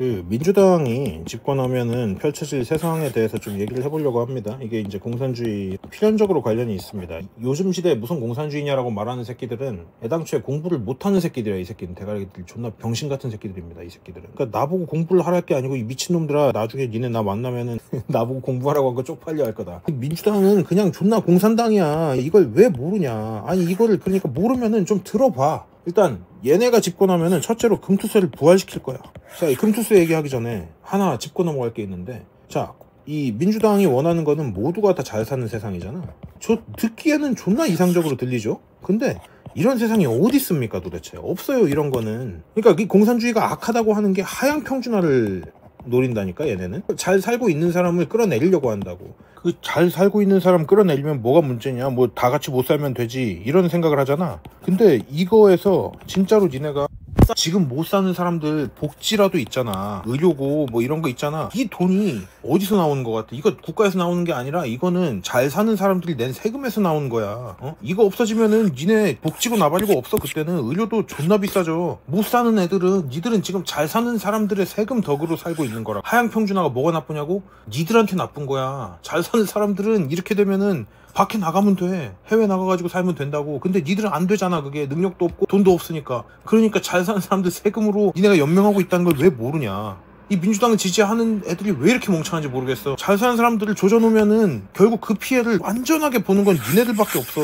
그 민주당이 집권하면은 펼쳐질 세상에 대해서 좀 얘기를 해보려고 합니다. 이게 이제 공산주의 필연적으로 관련이 있습니다. 요즘 시대에 무슨 공산주의냐라고 말하는 새끼들은 애당초에 공부를 못하는 새끼들이야. 이 새끼는 대가리들 존나 병신 같은 새끼들입니다. 이 새끼들은. 그러니까 나보고 공부를 하랄 게 아니고 이 미친놈들아, 나중에 니네 나 만나면은 나보고 공부하라고 한 거 쪽팔려 할 거다. 민주당은 그냥 존나 공산당이야. 이걸 왜 모르냐. 아니 이거를 그러니까 모르면은 좀 들어봐. 일단 얘네가 집권하면은 첫째로 금투세를 부활시킬 거야. 자, 이 금투세 얘기하기 전에 하나 짚고 넘어갈 게 있는데, 자, 이 민주당이 원하는 거는 모두가 다 잘 사는 세상이잖아. 저 듣기에는 존나 이상적으로 들리죠? 근데 이런 세상이 어디 있습니까 도대체? 없어요, 이런 거는. 그러니까 이 공산주의가 악하다고 하는 게 하향 평준화를 노린다니까. 얘네는 잘 살고 있는 사람을 끌어내리려고 한다고. 그 잘 살고 있는 사람 끌어내리면 뭐가 문제냐, 뭐 다 같이 못 살면 되지, 이런 생각을 하잖아. 근데 이거에서 진짜로 니네가 지금 못 사는 사람들 복지라도 있잖아, 의료고 뭐 이런 거 있잖아, 이 돈이 어디서 나오는 것 같아? 이거 국가에서 나오는 게 아니라 이거는 잘 사는 사람들이 낸 세금에서 나오는 거야. 이거 없어지면은 니네 복지고 나발이고 없어. 그때는 의료도 존나 비싸져. 못 사는 애들은, 니들은 지금 잘 사는 사람들의 세금 덕으로 살고 있는 거라. 하향 평준화가 뭐가 나쁘냐고? 니들한테 나쁜 거야. 잘 사는 사람들은 이렇게 되면은 밖에 나가면 돼. 해외 나가가지고 살면 된다고. 근데 니들은 안 되잖아. 그게 능력도 없고 돈도 없으니까. 그러니까 잘 사는 사람들 세금으로 니네가 연명하고 있다는 걸 왜 모르냐. 이 민주당을 지지하는 애들이 왜 이렇게 멍청한지 모르겠어. 잘 사는 사람들을 조져놓으면은 결국 그 피해를 완전하게 보는 건 니네들밖에 없어.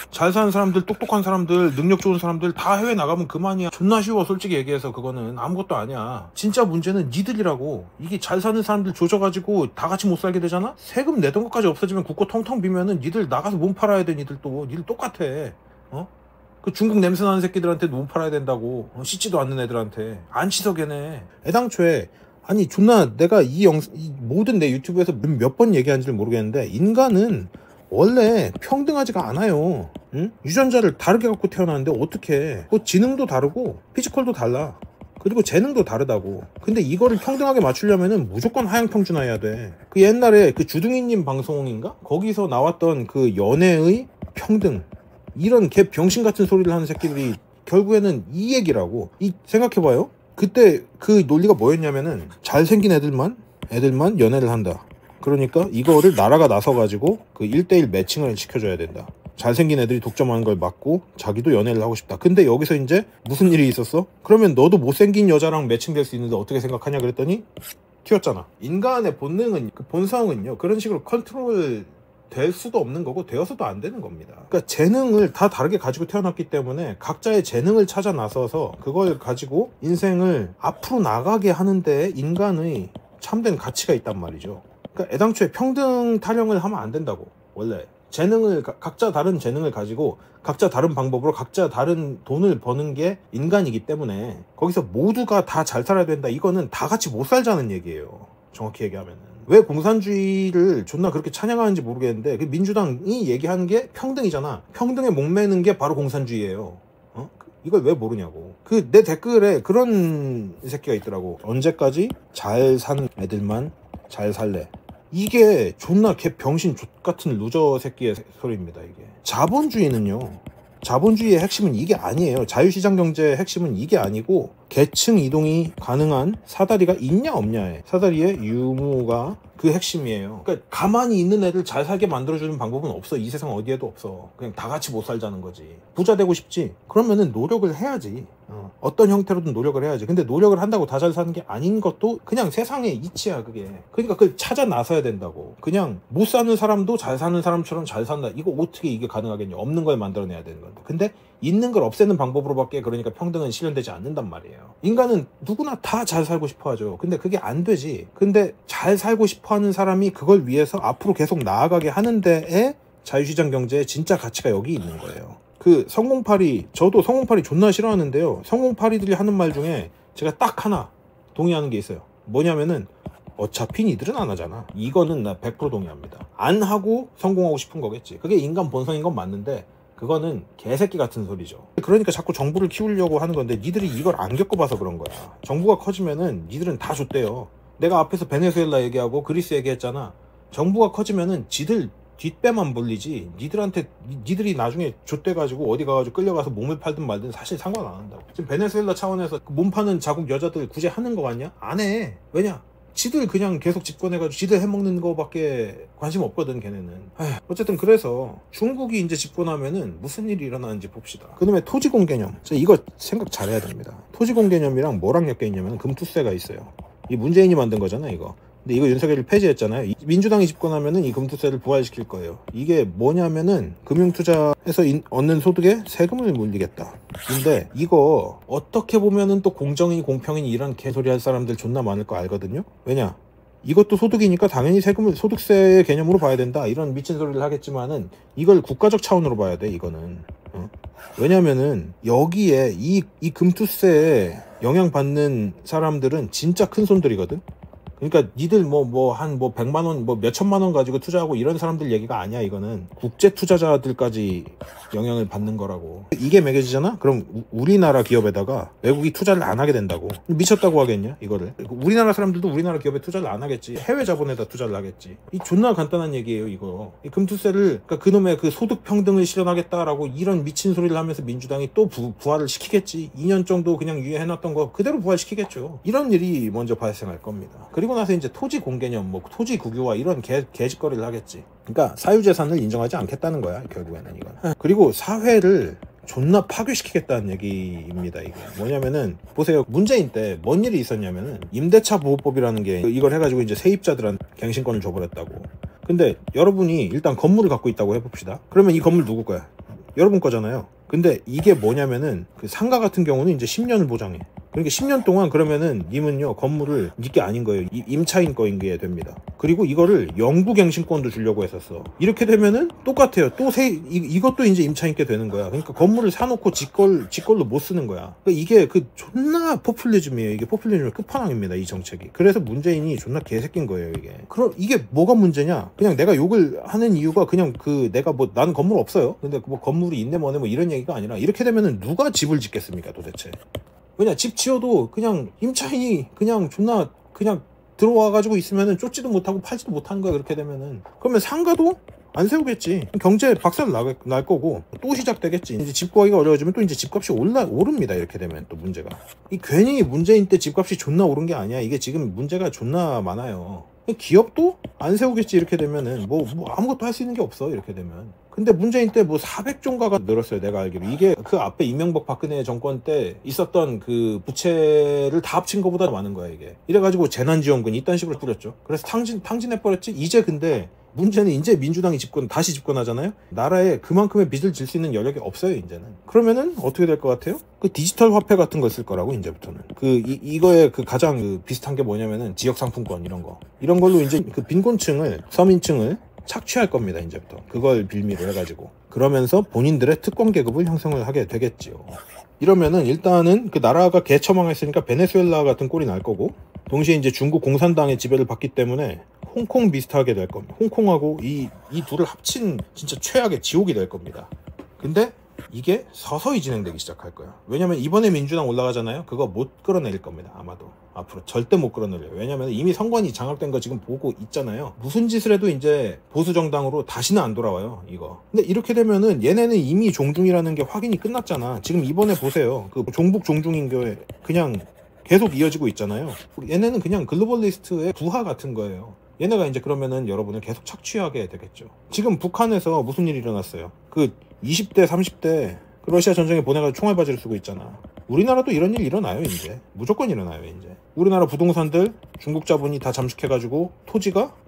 잘 사는 사람들, 똑똑한 사람들, 능력 좋은 사람들 다 해외 나가면 그만이야. 존나 쉬워. 솔직히 얘기해서 그거는 아무것도 아니야. 진짜 문제는 니들이라고. 이게 잘 사는 사람들 조져가지고 다 같이 못 살게 되잖아. 세금 내던 것까지 없어지면 국고 텅텅 비면은 니들 나가서 몸 팔아야 돼. 니들 또 니들 똑같아. 그 중국 냄새 나는 새끼들한테 몸 팔아야 된다고. 씻지도 않는 애들한테. 안 씻어 걔네. 애당초에, 아니 존나 내가 이 모든 내 유튜브에서 몇 번 얘기한지를 모르겠는데, 인간은 원래 평등하지가 않아요. 응? 유전자를 다르게 갖고 태어났는데 어떡해. 뭐 지능도 다르고 피지컬도 달라. 그리고 재능도 다르다고. 근데 이거를 평등하게 맞추려면은 무조건 하향 평준화해야 돼. 그 옛날에 그 주둥이님 방송인가? 거기서 나왔던 그 연애의 평등, 이런 개 병신 같은 소리를 하는 새끼들이 결국에는 이 얘기라고. 생각해봐요. 그때 그 논리가 뭐였냐면은 잘생긴 애들만 연애를 한다. 그러니까 이거를 나라가 나서가지고 그 1대1 매칭을 시켜줘야 된다. 잘생긴 애들이 독점하는 걸 막고 자기도 연애를 하고 싶다. 근데 여기서 이제 무슨 일이 있었어? 그러면 너도 못생긴 여자랑 매칭될 수 있는데 어떻게 생각하냐 그랬더니 튀었잖아. 인간의 본능은, 그 본성은요, 그런 식으로 컨트롤 될 수도 없는 거고 되어서도 안 되는 겁니다. 그러니까 재능을 다 다르게 가지고 태어났기 때문에 각자의 재능을 찾아 나서서 그걸 가지고 인생을 앞으로 나가게 하는데 인간의 참된 가치가 있단 말이죠. 그러니까 애당초에 평등 타령을 하면 안 된다고. 원래 재능을, 각자 다른 재능을 가지고 각자 다른 방법으로 각자 다른 돈을 버는 게 인간이기 때문에 거기서 모두가 다 잘 살아야 된다, 이거는 다 같이 못 살자는 얘기예요. 정확히 얘기하면은. 왜 공산주의를 존나 그렇게 찬양하는지 모르겠는데, 그 민주당이 얘기하는 게 평등이잖아. 평등에 목매는 게 바로 공산주의예요. 이걸 왜 모르냐고. 그 내 댓글에 그런 새끼가 있더라고. 언제까지 잘 사는 애들만 잘 살래. 이게 존나 개 병신 족같은 루저 새끼의 소리입니다. 이게 자본주의는요, 자본주의의 핵심은 이게 아니에요. 자유시장 경제의 핵심은 이게 아니고, 계층 이동이 가능한 사다리가 있냐 없냐에, 사다리의 유무가 그 핵심이에요. 그러니까 가만히 있는 애들 잘 살게 만들어주는 방법은 없어. 이 세상 어디에도 없어. 그냥 다 같이 못 살자는 거지. 부자 되고 싶지? 그러면은 노력을 해야지. 어떤 형태로든 노력을 해야지. 근데 노력을 한다고 다 잘 사는 게 아닌 것도 그냥 세상의 이치야, 그게. 그러니까 그걸 찾아 나서야 된다고. 그냥 못 사는 사람도 잘 사는 사람처럼 잘 산다, 이거 어떻게 이게 가능하겠냐. 없는 걸 만들어내야 되는 건데. 근데 있는 걸 없애는 방법으로밖에, 그러니까 평등은 실현되지 않는단 말이에요. 인간은 누구나 다 잘 살고 싶어 하죠. 근데 그게 안 되지. 근데 잘 살고 싶어 하는 사람이 그걸 위해서 앞으로 계속 나아가게 하는 데에 자유시장 경제의 진짜 가치가 여기 있는 거예요. 그 성공파리, 저도 성공파리 존나 싫어하는데요, 성공파리들이 하는 말 중에 제가 딱 하나 동의하는 게 있어요. 뭐냐면은 어차피 니들은 안 하잖아. 이거는 나 100% 동의합니다. 안 하고 성공하고 싶은 거겠지. 그게 인간 본성인 건 맞는데 그거는 개새끼 같은 소리죠. 그러니까 자꾸 정부를 키우려고 하는 건데, 니들이 이걸 안 겪어봐서 그런 거야. 정부가 커지면은 니들은 다 줬대요. 내가 앞에서 베네수엘라 얘기하고 그리스 얘기했잖아. 정부가 커지면은 지들 뒷배만 불리지 니들이 나중에 좆돼가지고 어디 가가지고 끌려가서 몸을 팔든 말든 사실 상관 안 한다고. 지금 베네수엘라 차원에서 몸 파는 자국 여자들 굳이 하는 거 같냐? 안 해. 왜냐? 지들 그냥 계속 집권해가지고 지들 해먹는 거밖에 관심 없거든 걔네는. 어쨌든 그래서 중국이 이제 집권하면은 무슨 일이 일어나는지 봅시다. 그놈의 토지공 개념, 이거 생각 잘해야 됩니다. 토지공 개념이랑 뭐랑 엮여 있냐면 금투세가 있어요. 이 문재인이 만든 거잖아요 이거. 근데 이거 윤석열이 폐지했잖아요. 민주당이 집권하면은 이 금투세를 부활시킬 거예요. 이게 뭐냐면은 금융투자에서 얻는 소득에 세금을 물리겠다. 근데 이거 어떻게 보면은 또 공정이니 공평이니 이런 개소리 할 사람들 존나 많을 거 알거든요. 왜냐? 이것도 소득이니까 당연히 세금을 소득세의 개념으로 봐야 된다. 이런 미친 소리를 하겠지만은 이걸 국가적 차원으로 봐야 돼 이거는. 왜냐면은 여기에 이 금투세에 영향받는 사람들은 진짜 큰 손들이거든. 그러니까 니들 한 100만원 몇천만원 가지고 투자하고 이런 사람들 얘기가 아니야. 이거는 국제 투자자들까지 영향을 받는 거라고. 이게 매겨지잖아? 그럼 우리나라 기업에다가 외국이 투자를 안 하게 된다고. 미쳤다고 하겠냐 이거를. 우리나라 사람들도 우리나라 기업에 투자를 안 하겠지. 해외 자본에다 투자를 하겠지. 이 존나 간단한 얘기예요 이거. 이 금투세를 그러니까 그놈의 그 소득 평등을 실현하겠다라고 이런 미친 소리를 하면서 민주당이 또 부활을 시키겠지. 2년 정도 그냥 유예해놨던 거 그대로 부활시키겠죠. 이런 일이 먼저 발생할 겁니다. 그리고 나서 이제 토지 공개념, 토지 국유화 이런 개짓거리를 하겠지. 그러니까 사유재산을 인정하지 않겠다는 거야 결국에는 이건. 그리고 사회를 존나 파괴시키겠다는 얘기입니다. 이게 뭐냐면은 보세요. 문재인 때 뭔 일이 있었냐면은 임대차 보호법이라는 게 이걸 해가지고 이제 세입자들한테 갱신권을 줘버렸다고. 근데 여러분이 일단 건물을 갖고 있다고 해봅시다. 그러면 이 건물 누구 거야? 여러분 거잖아요. 근데 이게 뭐냐면은 그 상가 같은 경우는 이제 10년을 보장해. 그러니까 10년 동안 그러면은 님은요 건물을 니게 아닌 거예요. 임차인 거인 게 됩니다. 그리고 이거를 영구갱신권도 주려고 했었어. 이렇게 되면은 똑같아요. 이것도 이제 임차인께 되는 거야. 그러니까 건물을 사놓고 지걸로 못 쓰는 거야. 그러니까 이게 그 존나 포퓰리즘이에요. 이게 포퓰리즘의 끝판왕입니다. 이 정책이. 그래서 문재인이 존나 개새끼인 거예요 이게. 그럼 이게 뭐가 문제냐? 그냥 내가 욕을 하는 이유가 그냥 내가 나는 건물 없어요. 근데 건물이 있네 뭐네 이런 얘기가 아니라 이렇게 되면은 누가 집을 짓겠습니까 도대체? 왜냐 집 지어도 그냥 임차인이 그냥 존나 그냥 들어와가지고 있으면은 쫓지도 못하고 팔지도 못하는 거야. 그렇게 되면은. 그러면 상가도 안 세우겠지. 경제 박살 날 거고 또 시작되겠지. 이제 집 구하기가 어려워지면 또 이제 집값이 오릅니다. 이렇게 되면 또 문제가. 괜히 문재인 때 집값이 존나 오른 게 아니야. 이게 지금 문제가 존나 많아요. 기업도 안 세우겠지. 이렇게 되면은 아무것도 할 수 있는 게 없어. 이렇게 되면. 근데 문재인 때 400종가가 늘었어요. 내가 알기로. 이게 그 앞에 이명박 박근혜 정권 때 있었던 그 부채를 다 합친 것보다 많은 거야 이게. 이래가지고 재난지원금 이딴 식으로 뿌렸죠. 그래서 탕진해버렸지. 이제 근데 문제는 이제 민주당이 다시 집권하잖아요. 나라에 그만큼의 빚을 질 수 있는 여력이 없어요 이제는. 그러면은 어떻게 될 것 같아요? 그 디지털 화폐 같은 걸 쓸 거라고 이제부터는. 이거에 가장 비슷한 게 뭐냐면은 지역 상품권 이런 걸로 이제 그 빈곤층을 서민층을 착취할 겁니다 이제부터. 그걸 빌미로 해가지고. 그러면서 본인들의 특권 계급을 형성을 하게 되겠지요. 이러면은 일단은 그 나라가 개처망했으니까 베네수엘라 같은 꼴이 날 거고, 동시에 이제 중국 공산당의 지배를 받기 때문에 홍콩 비슷하게 될 겁니다. 홍콩하고 이 둘을 합친 진짜 최악의 지옥이 될 겁니다. 근데 이게 서서히 진행되기 시작할 거야. 왜냐면 이번에 민주당 올라가잖아요. 그거 못 끌어내릴 겁니다. 아마도 앞으로 절대 못 끌어내려요. 왜냐면 이미 선관위 장악된 거 지금 보고 있잖아요. 무슨 짓을 해도 이제 보수 정당으로 다시는 안 돌아와요 이거. 근데 이렇게 되면은 얘네는 이미 종중이라는 게 확인이 끝났잖아. 지금 이번에 보세요. 그 종북 종중인 게 그냥 계속 이어지고 있잖아요. 얘네는 그냥 글로벌리스트의 부하 같은 거예요. 얘네가 이제 그러면은 여러분을 계속 착취하게 되겠죠. 지금 북한에서 무슨 일이 일어났어요? 그 20대 30대 그 러시아 전쟁에 보내가지고 총알바지를 쓰고 있잖아. 우리나라도 이런 일 일어나요 이제. 무조건 일어나요 이제. 우리나라 부동산들 중국 자본이 다 잠식해가지고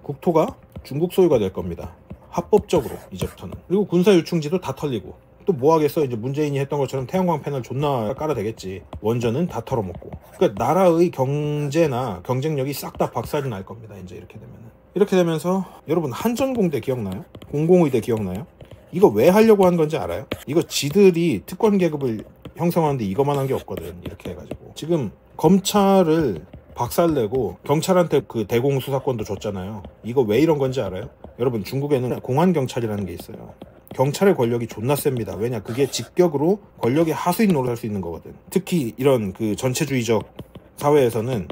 국토가 중국 소유가 될 겁니다. 합법적으로 이제부터는. 그리고 군사 유충지도 다 털리고. 또 뭐 하겠어? 이제 문재인이 했던 것처럼 태양광 패널 존나 깔아대겠지. 원전은 다 털어먹고. 그러니까 나라의 경제나 경쟁력이 싹 다 박살이 날 겁니다. 이제 이렇게 되면은. 이렇게 되면서 여러분 한전공대 기억나요? 공공의대 기억나요? 이거 왜 하려고 한 건지 알아요? 이거 지들이 특권 계급을 형성하는데 이거만 한 게 없거든. 이렇게 해가지고. 지금 검찰을 박살내고 경찰한테 그 대공 수사권도 줬잖아요. 이거 왜 이런 건지 알아요? 여러분 중국에는 공안경찰이라는 게 있어요. 경찰의 권력이 존나 셉니다. 왜냐? 그게 직격으로 권력의 하수인 노릇할 수 있는 거거든. 특히 이런 그 전체주의적 사회에서는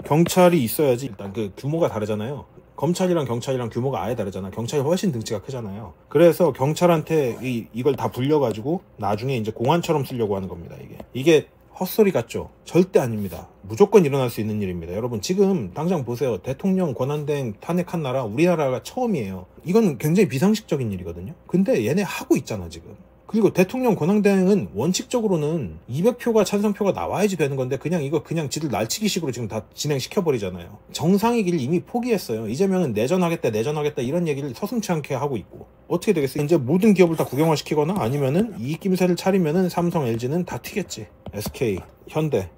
경찰이 있어야지. 일단 그 규모가 다르잖아요. 검찰이랑 경찰이랑 규모가 아예 다르잖아. 경찰이 훨씬 등치가 크잖아요. 그래서 경찰한테 이걸 다 불려가지고 나중에 이제 공안처럼 쓰려고 하는 겁니다. 이게 헛소리 같죠? 절대 아닙니다. 무조건 일어날 수 있는 일입니다. 여러분 지금 당장 보세요. 대통령 권한대행 탄핵한 나라 우리나라가 처음이에요. 이건 굉장히 비상식적인 일이거든요. 근데 얘네 하고 있잖아 지금. 그리고 대통령 권한대행은 원칙적으로는 200표가 찬성표가 나와야지 되는 건데 그냥 지들 날치기식으로 지금 다 진행시켜버리잖아요. 정상의 길을 이미 포기했어요. 이재명은 내전하겠다 이런 얘기를 서슴지 않게 하고 있고 어떻게 되겠어? 이제 모든 기업을 다 국영화시키거나 아니면은 이익김새를 차리면은 삼성, LG는 다 튀겠지. SK, 현대,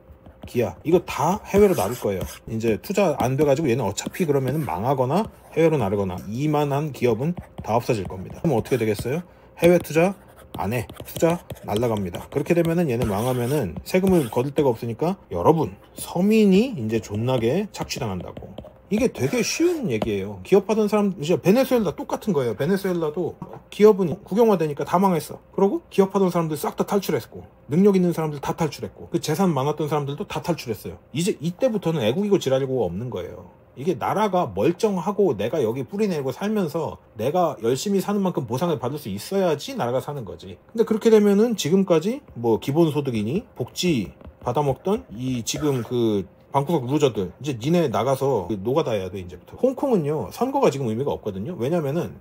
기아 이거 다 해외로 나를 거예요. 이제 투자 안 돼가지고 얘는 어차피 그러면은 망하거나 해외로 나르거나 이만한 기업은 다 없어질 겁니다. 그럼 어떻게 되겠어요? 해외 투자 안 해. 투자 날라갑니다. 그렇게 되면은 얘는 망하면은 세금을 거둘 데가 없으니까 여러분 서민이 이제 존나게 착취당한다고. 이게 되게 쉬운 얘기예요. 기업하던 사람 이제 베네수엘라 똑같은 거예요. 베네수엘라도 기업은 국영화되니까 다 망했어. 그러고 기업하던 사람들 싹 다 탈출했고 능력 있는 사람들 다 탈출했고 그 재산 많았던 사람들도 다 탈출했어요. 이제 이때부터는 애국이고 지랄이고 없는 거예요. 이게 나라가 멀쩡하고 내가 여기 뿌리내고 살면서 내가 열심히 사는 만큼 보상을 받을 수 있어야지 나라가 사는 거지. 근데 그렇게 되면은 지금까지 뭐 기본소득이니 복지 받아먹던 이 지금 그 방구석 루저들 이제 니네 나가서 노가다 해야 돼 이제부터. 홍콩은요 선거가 지금 의미가 없거든요. 왜냐면은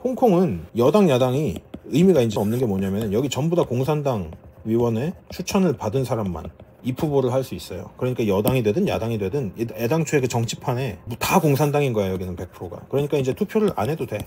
홍콩은 여당 야당이 의미가 이제 없는 게 뭐냐면은 여기 전부 다 공산당 위원회 추천을 받은 사람만 입후보를 할 수 있어요. 그러니까 여당이 되든 야당이 되든 애당초에 그 정치판에 다 공산당인 거야 여기는 100%가. 그러니까 이제 투표를 안 해도 돼.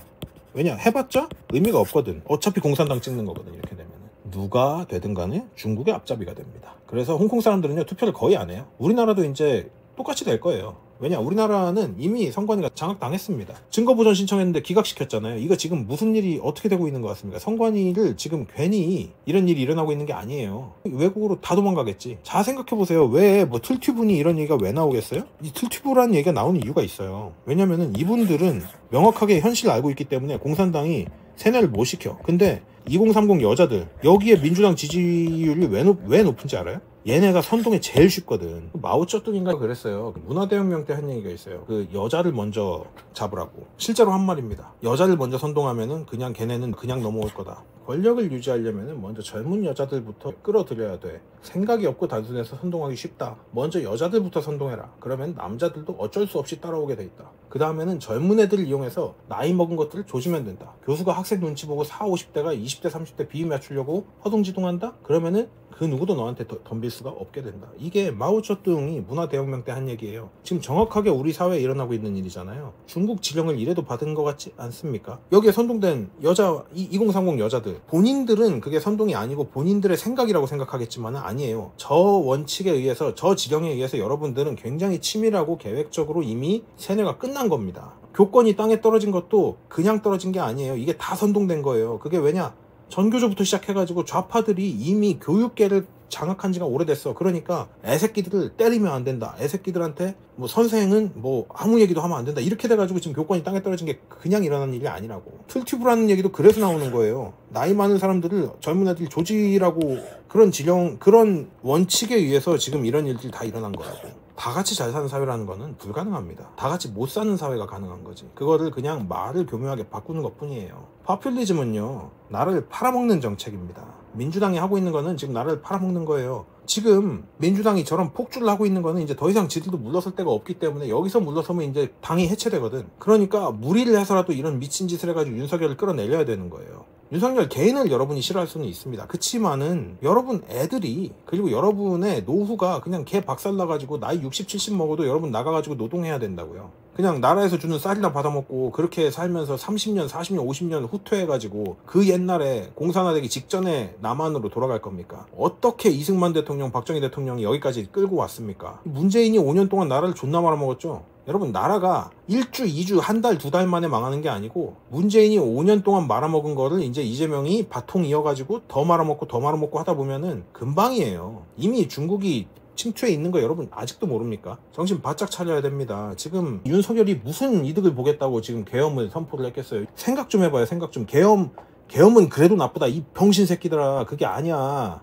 왜냐 해봤자 의미가 없거든. 어차피 공산당 찍는 거거든. 이렇게 되면 누가 되든 간에 중국의 앞잡이가 됩니다. 그래서 홍콩 사람들은요 투표를 거의 안 해요. 우리나라도 이제 똑같이 될 거예요. 왜냐 우리나라는 이미 선관위가 장악당했습니다. 증거보전 신청했는데 기각시켰잖아요. 이거 지금 무슨 일이 어떻게 되고 있는 것 같습니까? 선관위를 지금 괜히 이런 일이 일어나고 있는 게 아니에요. 외국으로 다 도망가겠지. 잘 생각해보세요. 왜 뭐 틀튜브니 이런 얘기가 왜 나오겠어요? 이 틀튜브라는 얘기가 나오는 이유가 있어요. 왜냐면은 이분들은 명확하게 현실을 알고 있기 때문에 공산당이 세뇌를 못 시켜. 근데 2030 여자들 여기에 민주당 지지율이 왜 높은지 알아요? 얘네가 선동에 제일 쉽거든. 마오쩌둥인가 그랬어요. 문화대혁명 때 한 얘기가 있어요. 그 여자를 먼저 잡으라고. 실제로 한 말입니다. 여자를 먼저 선동하면은 그냥 걔네는 그냥 넘어올 거다. 권력을 유지하려면은 먼저 젊은 여자들부터 끌어들여야 돼. 생각이 없고 단순해서 선동하기 쉽다. 먼저 여자들부터 선동해라. 그러면 남자들도 어쩔 수 없이 따라오게 돼 있다. 그 다음에는 젊은 애들을 이용해서 나이 먹은 것들을 조지면 된다. 교수가 학생 눈치 보고 40, 50대가 20대, 30대 비위 맞추려고 허둥지둥한다? 그러면은 그 누구도 너한테 덤빌 수가 없게 된다. 이게 마오쩌둥이 문화대혁명 때 한 얘기예요. 지금 정확하게 우리 사회에 일어나고 있는 일이잖아요. 중국 지령을 이래도 받은 것 같지 않습니까? 여기에 선동된 여자 2030 여자들 본인들은 그게 선동이 아니고 본인들의 생각이라고 생각하겠지만 아니에요. 저 원칙에 의해서 저 지령에 의해서 여러분들은 굉장히 치밀하고 계획적으로 이미 세뇌가 끝난 겁니다. 교권이 땅에 떨어진 것도 그냥 떨어진 게 아니에요. 이게 다 선동된 거예요. 그게 왜냐? 전교조부터 시작해가지고 좌파들이 이미 교육계를 장악한 지가 오래됐어. 그러니까 애새끼들을 때리면 안 된다. 애새끼들한테 뭐 선생은 뭐 아무 얘기도 하면 안 된다. 이렇게 돼가지고 지금 교권이 땅에 떨어진 게 그냥 일어나는 일이 아니라고. 틀튜브라는 얘기도 그래서 나오는 거예요. 나이 많은 사람들을 젊은 애들 조지라고 그런 지령 그런 원칙에 의해서 지금 이런 일들이 다 일어난 거라고. 다 같이 잘 사는 사회라는 거는 불가능합니다. 다 같이 못 사는 사회가 가능한 거지. 그거를 그냥 말을 교묘하게 바꾸는 것 뿐이에요. 파퓰리즘은요 나를 팔아먹는 정책입니다. 민주당이 하고 있는 거는 지금 나를 팔아먹는 거예요. 지금 민주당이 저런 폭주를 하고 있는 거는 이제 더 이상 지들도 물러설 데가 없기 때문에 여기서 물러서면 이제 당이 해체되거든. 그러니까 무리를 해서라도 이런 미친 짓을 해가지고 윤석열을 끌어내려야 되는 거예요. 윤석열 개인을 여러분이 싫어할 수는 있습니다. 그치만은 여러분 애들이 그리고 여러분의 노후가 그냥 개 박살나가지고 나이 60, 70 먹어도 여러분 나가가지고 노동해야 된다고요. 그냥 나라에서 주는 쌀이나 받아먹고 그렇게 살면서 30년, 40년, 50년 후퇴해가지고 그 옛날에 공산화되기 직전에 남한으로 돌아갈 겁니까? 어떻게 이승만 대통령, 박정희 대통령이 여기까지 끌고 왔습니까? 문재인이 5년 동안 나라를 존나 말아먹었죠? 여러분 나라가 1주, 2주, 한 달, 2달 만에 망하는 게 아니고 문재인이 5년 동안 말아먹은 거를 이제 이재명이 바통 이어가지고 더 말아먹고 더 말아먹고 하다 보면은 금방이에요. 이미 중국이 침투해 있는 거 여러분 아직도 모릅니까? 정신 바짝 차려야 됩니다. 지금 윤석열이 무슨 이득을 보겠다고 지금 계엄을 선포를 했겠어요? 생각 좀 해봐요. 생각 좀. 계엄은 그래도 나쁘다. 이 병신 새끼들아. 그게 아니야.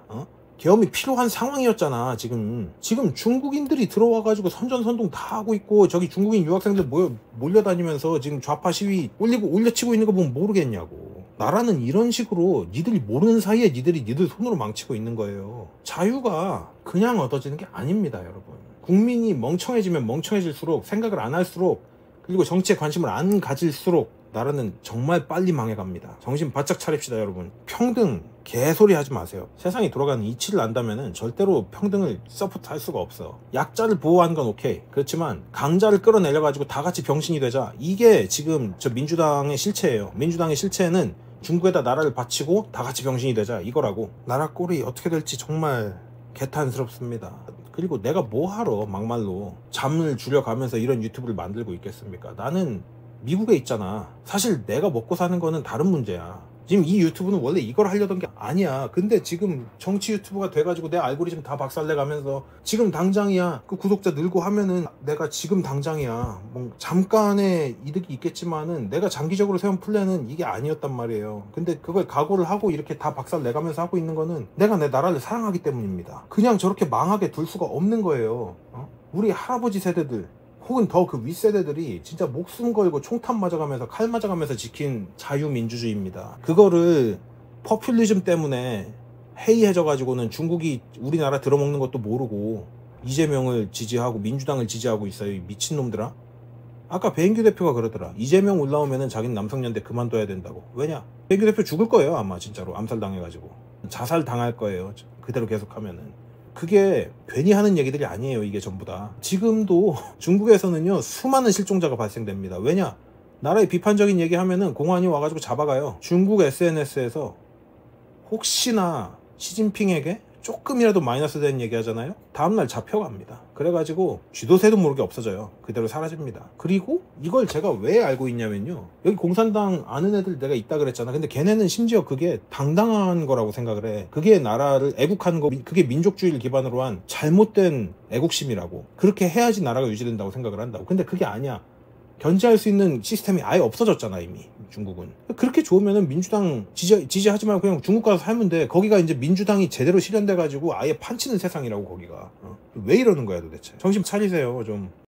계엄이 필요한 상황이었잖아. 지금 중국인들이 들어와가지고 선전선동 다 하고 있고, 저기 중국인 유학생들 몰려다니면서 지금 좌파 시위 올려치고 있는 거 보면 모르겠냐고. 나라는 이런 식으로 니들이 모르는 사이에 니들 손으로 망치고 있는 거예요. 자유가 그냥 얻어지는 게 아닙니다, 여러분. 국민이 멍청해지면 멍청해질수록, 생각을 안 할수록, 그리고 정치에 관심을 안 가질수록 나라는 정말 빨리 망해갑니다. 정신 바짝 차립시다, 여러분. 평등 개소리 하지 마세요. 세상이 돌아가는 이치를 안다면은 절대로 평등을 서포트할 수가 없어. 약자를 보호하는 건 오케이. 그렇지만 강자를 끌어내려가지고 다 같이 병신이 되자. 이게 지금 저 민주당의 실체예요. 민주당의 실체는 중국에다 나라를 바치고 다 같이 병신이 되자, 이거라고. 나라 꼴이 어떻게 될지 정말 개탄스럽습니다. 그리고 내가 뭐하러 막말로 잠을 줄여가면서 이런 유튜브를 만들고 있겠습니까? 나는 미국에 있잖아. 사실 내가 먹고 사는 거는 다른 문제야. 지금 이 유튜브는 원래 이걸 하려던 게 아니야. 근데 지금 정치 유튜브가 돼가지고 내 알고리즘 다 박살내가면서 지금 당장이야. 그 구독자 늘고 하면은 내가 지금 당장이야. 뭐 잠깐의 이득이 있겠지만은 내가 장기적으로 세운 플랜은 이게 아니었단 말이에요. 근데 그걸 각오를 하고 이렇게 다 박살내가면서 하고 있는 거는 내가 내 나라를 사랑하기 때문입니다. 그냥 저렇게 망하게 둘 수가 없는 거예요. 우리 할아버지 세대들 혹은 더 그 윗세대들이 진짜 목숨 걸고 총탄 맞아가면서 칼 맞아가면서 지킨 자유민주주의입니다. 그거를 퍼퓰리즘 때문에 해이해져가지고는 중국이 우리나라 들어먹는 것도 모르고 이재명을 지지하고 민주당을 지지하고 있어요. 이 미친놈들아. 아까 배인규 대표가 그러더라. 이재명 올라오면은 자기는 남성연대 그만둬야 된다고. 왜냐? 배인규 대표 죽을 거예요, 아마. 진짜로 암살당해가지고 자살 당할 거예요, 그대로 계속하면은. 그게 괜히 하는 얘기들이 아니에요. 이게 전부 다. 지금도 중국에서는요, 수많은 실종자가 발생됩니다. 왜냐? 나라에 비판적인 얘기하면은 공안이 와가지고 잡아가요. 중국 SNS에서 혹시나 시진핑에게 조금이라도 마이너스 되는 얘기 하잖아요? 다음날 잡혀갑니다. 그래가지고 쥐도 새도 모르게 없어져요. 그대로 사라집니다. 그리고 이걸 제가 왜 알고 있냐면요, 여기 공산당 아는 애들 내가 있다 그랬잖아. 근데 걔네는 심지어 그게 당당한 거라고 생각을 해. 그게 나라를 애국하는 거, 그게 민족주의를 기반으로 한 잘못된 애국심이라고. 그렇게 해야지 나라가 유지된다고 생각을 한다고. 근데 그게 아니야. 견제할 수 있는 시스템이 아예 없어졌잖아, 이미 중국은. 그렇게 좋으면은 민주당 지지하지 말고 그냥 중국 가서 살면 돼. 거기가 이제 민주당이 제대로 실현돼가지고 아예 판치는 세상이라고, 거기가. 왜 이러는 거야 도대체. 정신 차리세요 좀.